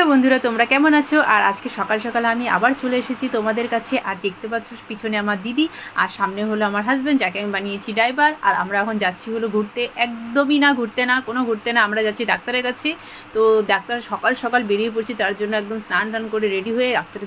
Hello বন্ধুরা, তোমরা কেমন আছো? আর আজকে সকাল সকাল আমি আবার চলে এসেছি তোমাদের কাছে। আর দেখতে পাচ্ছ পিছনে আমার দিদি, আর সামনে হলো আমার হাজব্যান্ড, যাকে আমি বানিয়েছি ড্রাইভার। আর আমরা এখন যাচ্ছি হলো ঘুরতে, একদমই না ঘুরতে না, আমরা যাচ্ছি ডাক্তারের কাছে। তো ডাক্তার সকাল সকাল বেরিয়ে পড়ছি, তার জন্য একদম স্নান টান করে রেডি হয়ে ডাক্তারে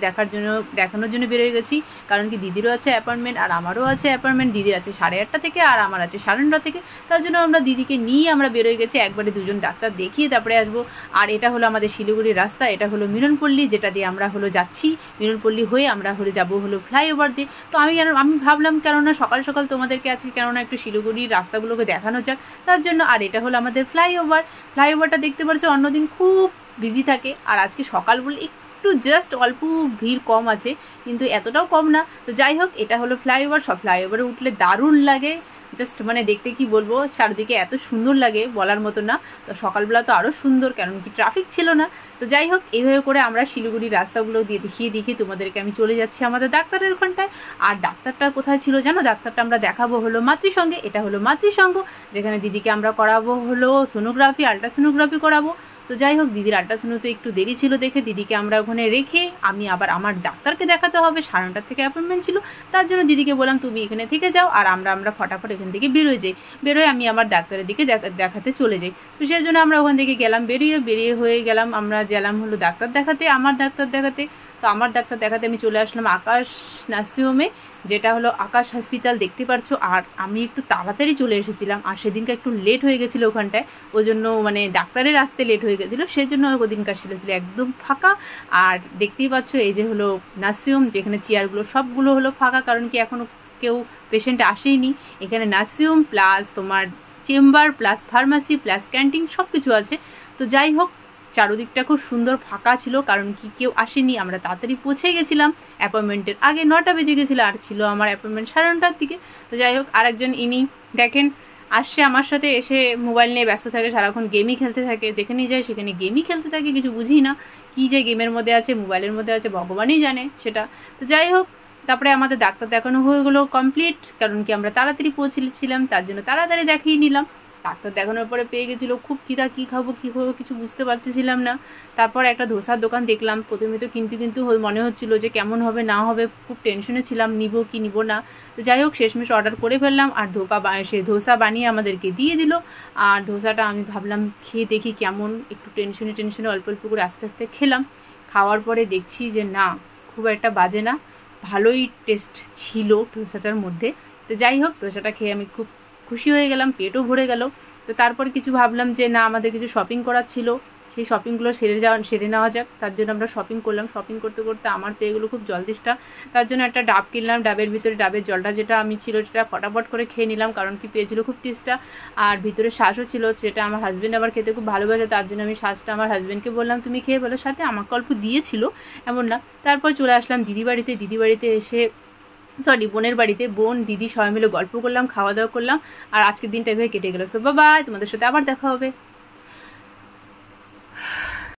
দেখানোর জন্য বেরিয়ে গেছি। কারণ কি দিদিরও আছে অ্যাপয়েন্টমেন্ট আর আমারও আছে অ্যাপয়েন্টমেন্ট। দিদির আছে 8:30 থেকে আর আমার আছে 9:30 থেকে। তার জন্য আমরা দিদিকে নিয়ে আমরা বেরোয় গেছি, একবারে দুজন ডাক্তার দেখিয়ে তারপরে আসবো। আর এটা হলো আমাদের শিলিগুড়ির রাস্তা, এটা হলো মিলনপল্লী, যেটা দিয়ে আমরা হলো যাচ্ছি। মিলনপল্লী হয়ে আমরা হলে যাবো হলো ফ্লাইওভার দিয়ে। তো আমি ভাবলাম কেননা সকাল সকাল তোমাদেরকে আজকে কেননা একটু শিলিগুড়ির রাস্তাগুলোকে দেখানো যাক, তার জন্য। আর এটা হলো আমাদের ফ্লাইওভারটা দেখতে পাচ্ছ, অন্যদিন খুব বিজি থাকে, আর আজকে সকাল বলে একটু জাস্ট অল্প ভিড় কম আছে, কিন্তু এতটাও কম না। তো যাই হোক, এটা হলো ফ্লাইওভার। সব ফ্লাইওভারে উঠলে দারুণ লাগে, জাস্ট মানে দেখতে কি বলবো, চারদিকে এত সুন্দর লাগে বলার মতো না। তো সকালবেলা তো আরও সুন্দর, কারণ কি ট্রাফিক ছিল না। তো যাই হোক, এইভাবে করে আমরা শিলিগুড়ির রাস্তাগুলো দেখিয়ে তোমাদেরকে আমি চলে যাচ্ছি আমাদের ডাক্তারের ওখানটায়। আর ডাক্তারটা কোথায় ছিল জানো? ডাক্তারটা আমরা দেখাবো হলো মাতৃসঙ্গে। এটা হলো মাতৃসঙ্গ, যেখানে দিদিকে আমরা করাবো হলো সোনোগ্রাফি, আল্ট্রাসোনোগ্রাফি করাবো। তো যাই হোক, দিদির আল্ট্রাসাউন্ডে একটু দেরি ছিল দেখে দিদিকে আমরা ওখানে রেখে আমি আবার আমার ডাক্তারকে দেখাতে হবে, 9:30 থেকে অ্যাপয়েন্টমেন্ট ছিল। তার জন্য দিদিকে বললাম তুমি এখানে থেকে যাও, আর আমরা ফটাফট এখান থেকে বেরোয় আমি আমার ডাক্তারের দিকে দেখাতে চলে যাই। তো সেই জন্য আমরা ওখান থেকে গেলাম, বেরিয়ে হয়ে গেলাম, আমরা গেলাম হলো ডাক্তার দেখাতে, আমার ডাক্তার দেখাতে। তো আমার ডাক্তার দেখাতে আমি চলে আসলাম আকাশ নার্সিংহোমে, যেটা হলো আকাশ হসপিটাল, দেখতে পারছো। আর আমি একটু তাড়াতাড়ি চলে এসেছিলাম, আর সেদিনকে একটু লেট হয়ে গেছিলো ওখানটায়, ওই জন্য মানে ডাক্তারের আসতে লেট হয়ে গেছিলো, সেজন্য ওদিনকার ছিল একদম ফাঁকা। আর দেখতেই পাচ্ছ এই যে হলো নার্সিংহোম, যেখানে চেয়ারগুলো সবগুলো হলো ফাঁকা, কারণ কি এখনও কেউ পেশেন্ট আসেইনি। এখানে নার্সিংহোম প্লাস তোমার chamber plus pharmacy plus canteen সব কিছু আছে। তো যাই হোক, চারদিকটা খুব সুন্দর ফাঁকা ছিল, কারণ কি কেউ আসেনি, আমরা তাড়াতাড়ি পৌঁছে গেছিলাম অ্যাপয়েন্টমেন্টের আগে, 9টা বেজে গেছিলো, আর ছিল আমার অ্যাপয়েন্টমেন্ট 9:30 দিকে। তো যাই হোক, আরেকজন ইনি দেখেন আসছে আমার সাথে, এসে মোবাইল নিয়ে ব্যস্ত থাকে, সারাক্ষণ গেমই খেলতে থাকে, যেখানেই যায় সেখানে গেমই খেলতে থাকে, কিছু বুঝি না কি যে গেমের মধ্যে আছে মোবাইলের মধ্যে আছে, ভগবানই জানে সেটা। তো যাই হোক, তারপরে আমাদের ডাক্তার দেখানো হয়ে গেলো কমপ্লিট, কারণ কি আমরা তাড়াতাড়ি পৌঁছেছিলাম, তার জন্য তাড়াতাড়ি দেখিয়ে নিলাম। ডাক্তার দেখানোর পরে পেয়ে গেছিলো খুব খিদা, কী খাবো কিছু বুঝতে পারতেছিলাম না। তারপর একটা ধোসার দোকান দেখলাম, প্রথমে তো কিন্তু মনে হচ্ছিলো যে কেমন হবে না হবে, খুব টেনশনে ছিলাম নিব কি নিব না। তো যাই হোক, শেষমেশ অর্ডার করে ফেললাম, আর সে ধোসা বানিয়ে আমাদেরকে দিয়ে দিল। আর ধোসাটা আমি ভাবলাম খেয়ে দেখি কেমন, একটু টেনশনে অল্প অল্প করে আস্তে আস্তে খেলাম। খাওয়ার পরে দেখছি যে না, খুব একটা বাজে না, ভালোই টেস্ট ছিল ধোসাটার মধ্যে। তো যাই হোক, ধোসাটা খেয়ে আমি খুব খুশি হয়ে গেলাম, পেটও ভরে গেল। তো তারপর কিছু ভাবলাম যে না, আমাদের কিছু শপিং করার ছিল, সেই শপিংগুলো সেরে নেওয়া যাক। তার জন্য আমরা শপিং করলাম। শপিং করতে করতে আমার পেয়ে গেলো খুব জলদিষ্টা, তার জন্য একটা ডাব কিনলাম। ডাবের ভিতরে ডাবের জলটা যেটা আমি ছিল সেটা ফটাফট করে খেয়ে নিলাম, কারণ কি পেয়েছিল খুব টেস্টটা। আর ভিতরে শ্বাসও ছিল, সেটা আমার হাজব্যান্ড আবার খেতে খুব ভালোবাসে, তার জন্য আমি শ্বাসটা আমার হাজব্যান্ডকে বললাম তুমি খেয়ে বলো, সাথে আমাকে অল্প দিয়েছিল, এমন না। তারপর চলে আসলাম দিদি বাড়িতে এসে বোনের বাড়িতে, বোন দিদি সবাই মিলে গল্প করলাম, খাওয়া দাওয়া করলাম, আর আজকের দিনটা এভাবে কেটে গেলো। সো বাই, তোমাদের সাথে আবার দেখা হবে।